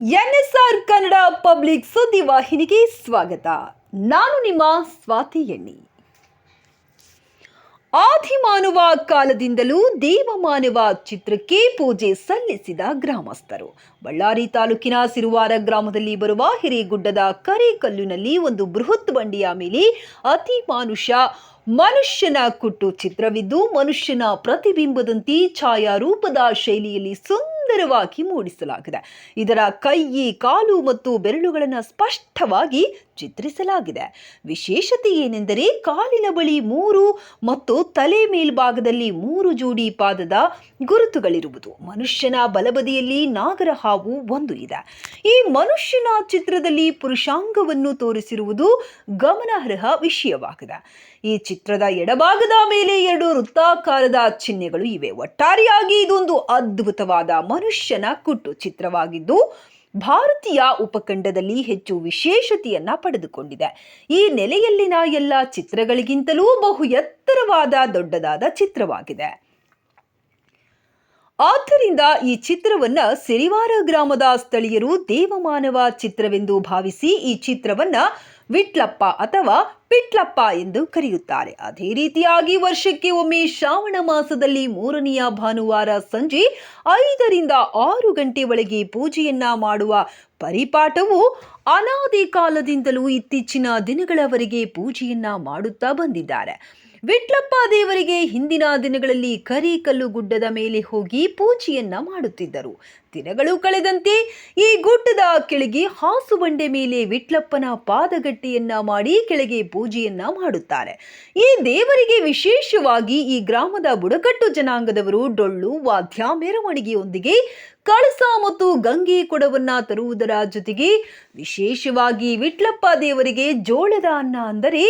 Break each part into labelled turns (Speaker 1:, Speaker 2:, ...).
Speaker 1: ಎನ್ಎಸ್ಆರ್ Kannada public ಸುದ್ದಿವಾಹಿನಿಗೆ ಸ್ವಾಗತ. ನಾನು ನಿಮ್ಮ ಸ್ವಾತಿ ಎಣ್ಣಿ. ಆದಿಮಾನವ ಕಾಲದಿಂದಲೂ ದೇವಮಾನವ ಚಿತ್ರಕ್ಕೆ ಪೂಜೆ ಸಲ್ಲಿಸಿದ ಗ್ರಾಮಸ್ಥರು. ಬಳ್ಳಾರಿ ತಾಲೂಕಿನ ಸಿರುವಾರ ಗ್ರಾಮದಲ್ಲಿ ಬರುವ ಹಿರೇಗುಡ್ಡದ ಕರಿಕಲ್ಲಿನಲ್ಲಿ ಒಂದು ಬೃಹತ್ ಬಂಡಿಯ ಮೇಲೆ ಅತಿ ಮನುಷ್ಯನ ಕುಟ್ಟು ಚಿತ್ರವಿದ್ದು ಮನುಷ್ಯನ ಪ್ರತಿಬಿಂಬದಂತೆ ಛಾಯಾರೂಪದ ಶೈಲಿಯಲ್ಲಿ ಸುಂದರವಾಗಿ ಮೂಡಿಸಲಾಗಿದೆ. ಇದರ ಕೈ, ಕಾಲು ಮತ್ತು ಬೆರಳುಗಳನ್ನು ಸ್ಪಷ್ಟವಾಗಿ ಚಿತ್ರಿಸಲಾಗಿದೆ. ವಿಶೇಷತೆ ಏನೆಂದರೆ ಕಾಲಿನ ಬಳಿ 3 ಮತ್ತು ತಲೆ ಮೇಲ್ಭಾಗದಲ್ಲಿ 3 ಜೋಡಿ ಪಾದದ ಗುರುತುಗಳಿರುವುದು. ಮನುಷ್ಯನ ಬಲಬದಿಯಲ್ಲಿ ನಾಗರ ಹಾವು ಒಂದು ಇದೆ. ಈ ಮನುಷ್ಯನ ಚಿತ್ರದಲ್ಲಿ ಪುರುಷಾಂಗವನ್ನು ತೋರಿಸಿರುವುದು ಗಮನಾರ್ಹ ವಿಷಯವಾಗಿದೆ. ಈ ಚಿತ್ರದ ಎಡಭಾಗದ ಮೇಲೆ 2 ವೃತ್ತಾಕಾರದ ಚಿಹ್ನೆಗಳು ಇವೆ. ಒಟ್ಟಾರೆಯಾಗಿ ಇದೊಂದು ಅದ್ಭುತವಾದ ಮನುಷ್ಯನ ಕುಟ್ಟು ಚಿತ್ರವಾಗಿದ್ದು ಭಾರತೀಯ ಉಪಖಂಡದಲ್ಲಿ ಹೆಚ್ಚು ವಿಶೇಷತೆಯನ್ನ ಪಡೆದುಕೊಂಡಿದೆ. ಈ ನೆಲೆಯಲ್ಲಿನ ಎಲ್ಲ ಚಿತ್ರಗಳಿಗಿಂತಲೂ ಬಹು ಎತ್ತರವಾದ ದೊಡ್ಡದಾದ ಚಿತ್ರವಾಗಿದೆ. ಆದ್ದರಿಂದ ಈ ಚಿತ್ರವನ್ನ ಸಿರಿವಾರ ಗ್ರಾಮದ ಸ್ಥಳೀಯರು ದೇವಮಾನವ ಚಿತ್ರವೆಂದು ಭಾವಿಸಿ ಈ ಚಿತ್ರವನ್ನ ವಿಟ್ಲಪ್ಪ ಅಥವಾ ಪಿಟ್ಲಪ್ಪ ಎಂದು ಕರೆಯುತ್ತಾರೆ. ಅದೇ ರೀತಿಯಾಗಿ ವರ್ಷಕ್ಕೆ ಒಮ್ಮೆ ಶ್ರಾವಣ ಮಾಸದಲ್ಲಿ 3ನೆಯ ಭಾನುವಾರ ಸಂಜೆ 5 ರಿಂದ 6 ಗಂಟೆ ಒಳಗೆ ಪೂಜೆಯನ್ನ ಮಾಡುವ ಪರಿಪಾಠವು ಅನಾದಿ ಕಾಲದಿಂದಲೂ ಇತ್ತೀಚಿನ ದಿನಗಳವರೆಗೆ ಪೂಜೆಯನ್ನ ಮಾಡುತ್ತಾ ಬಂದಿದ್ದಾರೆ. ವಿಟ್ಲಪ್ಪ ದೇವರಿಗೆ ಹಿಂದಿನ ದಿನಗಳಲ್ಲಿ ಕರಿಕಲ್ಲು ಗುಡ್ಡದ ಮೇಲೆ ಹೋಗಿ ಪೂಜೆಯನ್ನ ಮಾಡುತ್ತಿದ್ದರು. ದಿನಗಳು ಕಳೆದಂತೆ ಈ ಗುಡ್ಡದ ಕೆಳಗೆ ಹಾಸುಬಂಡೆ ಮೇಲೆ ವಿಟ್ಲಪ್ಪನ ಪಾದಗಟ್ಟೆಯನ್ನ ಮಾಡಿ ಕೆಳಗೆ ಪೂಜೆಯನ್ನ ಮಾಡುತ್ತಾರೆ. ಈ ದೇವರಿಗೆ ವಿಶೇಷವಾಗಿ ಈ ಗ್ರಾಮದ ಬುಡಕಟ್ಟು ಜನಾಂಗದವರು ಡೊಳ್ಳು ವಾದ್ಯ ಮೆರವಣಿಗೆಯೊಂದಿಗೆ ಕಳಸ ಮತ್ತು ಗಂಗೆ ಕೊಡವನ್ನ ತರುವುದರ ಜೊತೆಗೆ ವಿಶೇಷವಾಗಿ ವಿಟ್ಲಪ್ಪ ದೇವರಿಗೆ ಜೋಳದ ಅನ್ನ ಅಂದರೆ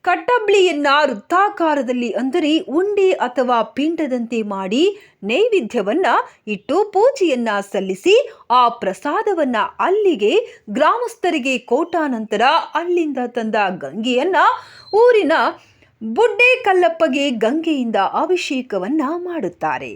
Speaker 1: ಕಟ್ಟಬ್ಳಿಯನ್ನ ವೃತ್ತಾಕಾರದಲ್ಲಿ ಅಂದರೆ ಉಂಡೆ ಅಥವಾ ಪಿಂಡದಂತೆ ಮಾಡಿ ನೈವೇದ್ಯವನ್ನ ಇಟ್ಟು ಪೂಜೆಯನ್ನ ಸಲ್ಲಿಸಿ ಆ ಪ್ರಸಾದವನ್ನ ಅಲ್ಲಿಗೆ ಗ್ರಾಮಸ್ಥರಿಗೆ ಕೊಟ್ಟ ನಂತರ ಅಲ್ಲಿಂದ ತಂದ ಗಂಗೆಯನ್ನ ಊರಿನ ಬುಡ್ಡೆ ಕಲ್ಲಪ್ಪಗೆ ಗಂಗೆಯಿಂದ ಅಭಿಷೇಕವನ್ನ ಮಾಡುತ್ತಾರೆ.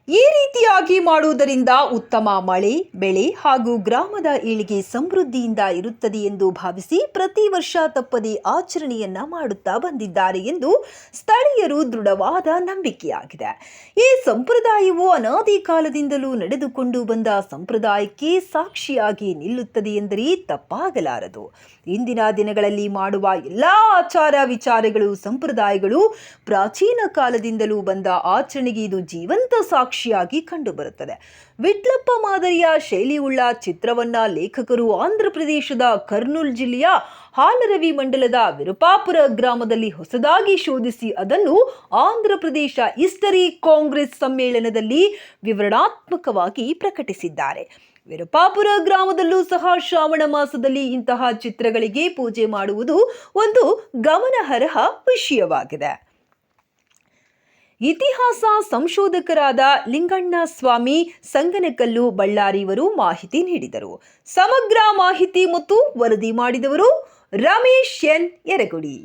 Speaker 1: ಈ ರೀತಿಯಾಗಿ ಮಾಡುವುದರಿಂದ ಉತ್ತಮ ಮಳೆ, ಬೆಳೆ ಹಾಗೂ ಗ್ರಾಮದ ಏಳಿಗೆ ಸಮೃದ್ಧಿಯಿಂದ ಇರುತ್ತದೆ ಎಂದು ಭಾವಿಸಿ ಪ್ರತಿ ವರ್ಷ ತಪ್ಪದೆ ಆಚರಣೆಯನ್ನ ಮಾಡುತ್ತಾ ಬಂದಿದ್ದಾರೆ ಎಂದು ಸ್ಥಳೀಯರು ದೃಢವಾದ ನಂಬಿಕೆಯಾಗಿದೆ. ಈ ಸಂಪ್ರದಾಯವು ಅನಾದಿ ಕಾಲದಿಂದಲೂ ನಡೆದುಕೊಂಡು ಬಂದ ಸಂಪ್ರದಾಯಕ್ಕೆ ಸಾಕ್ಷಿಯಾಗಿ ನಿಲ್ಲುತ್ತದೆ ಎಂದರೆ ತಪ್ಪಾಗಲಾರದು. ಇಂದಿನ ದಿನಗಳಲ್ಲಿ ಮಾಡುವ ಎಲ್ಲ ಆಚಾರ ವಿಚಾರಗಳು ಸಂಪ್ರದಾಯಗಳು ಪ್ರಾಚೀನ ಕಾಲದಿಂದಲೂ ಬಂದ ಆಚರಣೆಗೆ ಇದು ಜೀವಂತ ಸಾಕ್ಷಿಯಾಗಿ ಕಂಡುಬರುತ್ತದೆ. ವಿಟ್ಲಪ್ಪ ಮಾದರಿಯ ಶೈಲಿಯುಳ್ಳ ಚಿತ್ರವನ್ನ ಲೇಖಕರು ಆಂಧ್ರ ಪ್ರದೇಶದ ಕರ್ನೂಲ್ ಜಿಲ್ಲೆಯ ಹಾಲರವಿ ಮಂಡಲದ ವಿರುಪಾಪುರ ಗ್ರಾಮದಲ್ಲಿ ಹೊಸದಾಗಿ ಶೋಧಿಸಿ ಅದನ್ನು ಆಂಧ್ರ ಪ್ರದೇಶ ಹಿಸ್ಟರಿ ಕಾಂಗ್ರೆಸ್ ಸಮ್ಮೇಳನದಲ್ಲಿ ವಿವರಣಾತ್ಮಕವಾಗಿ ಪ್ರಕಟಿಸಿದ್ದಾರೆ. ವಿರುಪಾಪುರ ಗ್ರಾಮದಲ್ಲೂ ಸಹ ಶ್ರಾವಣ ಮಾಸದಲ್ಲಿ ಇಂತಹ ಚಿತ್ರಗಳಿಗೆ ಪೂಜೆ ಮಾಡುವುದು ಒಂದು ಗಮನಾರ್ಹ ವಿಷಯವಾಗಿದೆ. ಇತಿಹಾಸ ಸಂಶೋಧಕರಾದ ಲಿಂಗಣ್ಣ ಸ್ವಾಮಿ ಸಂಗನಕಲ್ಲು ಬಳ್ಳಾರಿಯವರು ಮಾಹಿತಿ ನೀಡಿದರು. ಸಮಗ್ರ ಮಾಹಿತಿ ಮತ್ತು ವರದಿ ಮಾಡಿದವರು ರಮೇಶ್ ಎನ್ ಯರಗುಡಿ.